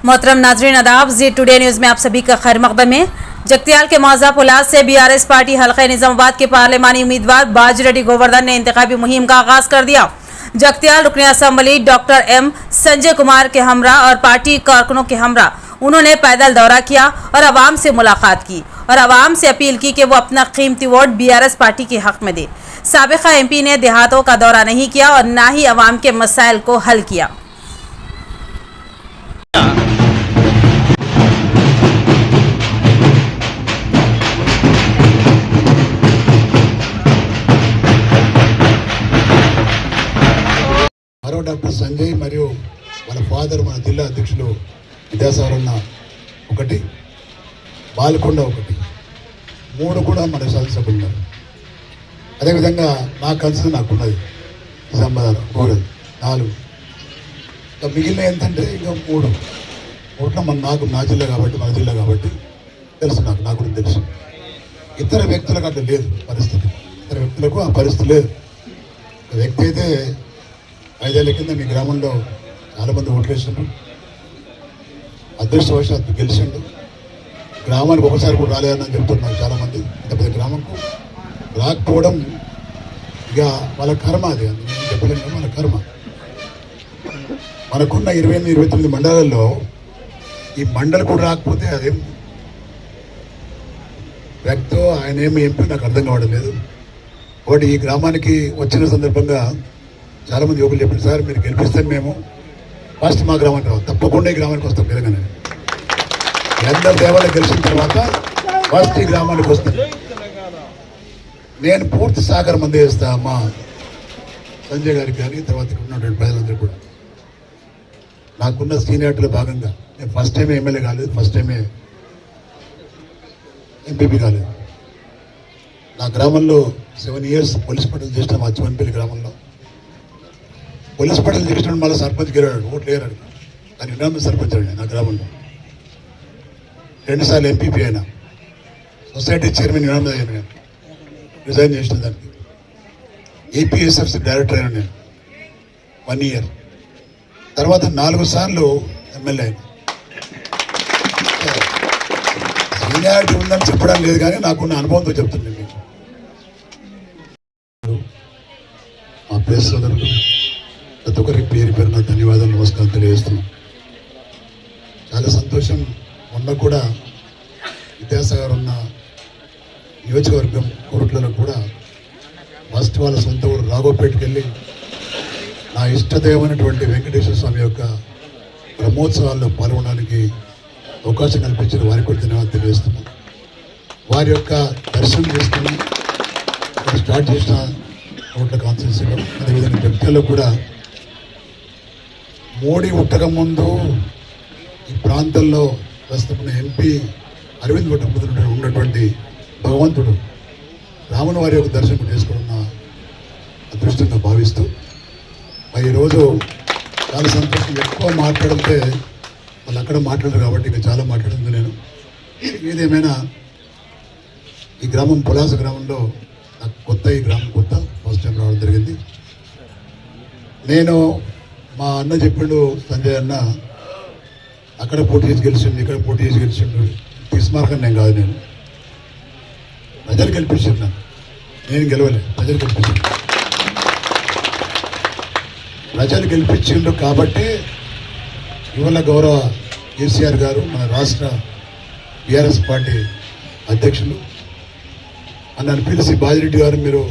मोहतरम नाजरीन आदाब, जी टुडे न्यूज़ में आप सभी का खैर मकदम है। जगतियाल के मौजा पुलास से बीआरएस पार्टी हल्का निजामाबाद के पार्लिमानी उम्मीदवार बाजिरेड्डी गोवर्धन ने इंतखाबी मुहिम का आगाज कर दिया। जगतियाल रुकन assembly doctor M Sanjay Kumar के हमरा और पार्टी कारकुनों के हमरा उन्होंने पैदल दौरा किया और आवाम से मुलाकात की और आवाम से अपील की कि वो अपना कीमती वोट बीआरएस पार्टी के हक में दे। साबिका एमपी ने देहातों का दौरा नहीं किया और न ही आवाम के मसाइल को हल किया। మరో డాక్టర్ సంజయ్ మరియు వాళ్ళ ఫాదర్ మన జిల్లా అధ్యక్షులు విద్యాసాగరన్న ఒకటి, బాలకొండ ఒకటి, 3 కూడా మన శాసనసభ్యులు ఉన్నారు. అదేవిధంగా నాకు కలిసి నాకున్నది నిజామాబాద్ 4. ఇంకా మిగిలిన ఏంటంటే ఇంకా 3 నాకు నా జిల్లా కాబట్టి మన జిల్లా కాబట్టి తెలుసు, నాకు కూడా తెలుసు. ఇతర వ్యక్తులకు అట్లా లేదు పరిస్థితి, ఇతర వ్యక్తులకు ఆ పరిస్థితి లేదు. వ్యక్తి అయితే 5 ఏళ్ల కింద మీ గ్రామంలో చాలామంది ఓట్లేసారు, అదృష్టవశాత్తు గెలిచిండు. గ్రామానికి ఒకసారి కూడా రాలేదని చెప్తున్నారు చాలామంది. ఇంత పెద్ద గ్రామంకు రాకపోవడం ఇక వాళ్ళ కర్మ, అది చెప్పలేము, మన కర్మ. మనకున్న 28-29 మండలాల్లో ఈ మండలి కూడా రాకపోతే అదేం వ్యక్తో ఆయన ఏమి ఎంపీ నాకు అర్థం కావడం లేదు. ఒకటి ఈ గ్రామానికి వచ్చిన సందర్భంగా చాలామంది యువకులు చెప్పారు, సార్ మీరు గెలిపిస్తే మేము ఫస్ట్ మా గ్రామానికి రావు, తప్పకుండా ఈ గ్రామానికి వస్తాం. తెలంగాణ అందరు దేవాలయం గెలిచిన తర్వాత ఫస్ట్ ఈ గ్రామానికి వస్తాను. నేను పూర్తి సహకారం అందజేస్తా మా సంజయ్ గారికి కానీ తర్వాత ఉన్నటువంటి ప్రజలందరూ కూడా. నాకున్న సీనియారిటీలో భాగంగా నేను ఫస్ట్ టైమే ఎమ్మెల్యే కాలేదు, ఫస్ట్ టైమే ఎంపీపీ కాలేదు. నా గ్రామంలో 7 years పోలీస్ పట్టలు చేసిన మా చివన్పల్లి గ్రామంలో పోలీస్ పట్టలు చేసిన మళ్ళీ సర్పంచ్ గెలివాడు, ఓట్లు వేయరాడు, కానీ గ్రామ సర్పంచ్ అండి నా గ్రామంలో. 2 సార్లు ఎంపీపీ అయినా, సొసైటీ చైర్మన్ నేను రిజైన్ చేసిన దానికి. ఏపీఎస్ఎఫ్సి డైరెక్టర్ అయినా నేను 1 year. తర్వాత 4 సార్లు ఎమ్మెల్యే అయినా. సీనియారిటీ ఉందని చెప్పడం లేదు, కానీ నాకున్న అనుభవంతో చెప్తున్నాను మీకు. మా ప్లేస్ సోదరులు ప్రతి ఒక్కరికి పేరు పేరున ధన్యవాదాలు, నమస్కారం తెలియజేస్తున్నాం. చాలా సంతోషం. మొన్న కూడా విద్యాసాగర్ ఉన్న నియోజకవర్గం కోరుట్లలో కూడా ఫస్ట్ వాళ్ళ సొంత ఊరు రాఘోపేటకి వెళ్ళి నా ఇష్టదేవమైనటువంటి వెంకటేశ్వర స్వామి యొక్క బ్రహ్మోత్సవాల్లో పాల్గొనడానికి అవకాశం కల్పించిన వారికి కూడా ధన్యవాదాలు తెలియజేస్తున్నాం. వారి యొక్క దర్శనం చేసుకుని స్టార్ట్ చేసిన కోట్ల కాన్స్టిట్యూన్సీలో, అదేవిధంగా జగిత్యాలలో కూడా మోడీ ఉట్టక ముందు ఈ ప్రాంతంలో ప్రస్తుతం ఎంపీ అరవింద్ భట్ట ఉన్నటువంటి భగవంతుడు రాముని వారి యొక్క దర్శనం చేసుకున్న అదృష్టంగా భావిస్తూ మరి ఈరోజు చాలా సంతోషం. ఎక్కువ మాట్లాడితే వాళ్ళు అక్కడ మాట్లాడరు కాబట్టి ఇక చాలా మాట్లాడింది నేను. ఏదేమైనా ఈ గ్రామం పులాస గ్రామంలో నాకు కొత్త, ఈ గ్రామం కొత్త, ఫస్ట్ టైం రావడం జరిగింది. నేను మా అన్న చెప్పిండు, సంజయ్ అన్న అక్కడ పోటీ చేసి గెలిచిండు, ఇక్కడ పోటీ చేసి గెలిచిండు, తీసుమార్గం నేను కాదు. నేను ప్రజలు గెలిపించాను, నేను గెలవలే, ప్రజలు గెలిపించాను. ప్రజలు గెలిపించిండు కాబట్టి ఇవాళ గౌరవ కేసీఆర్ గారు, మన రాష్ట్ర బీఆర్ఎస్ పార్టీ అధ్యక్షులు, నన్ను పిలిచి బాజిరెడ్డి గారు మీరు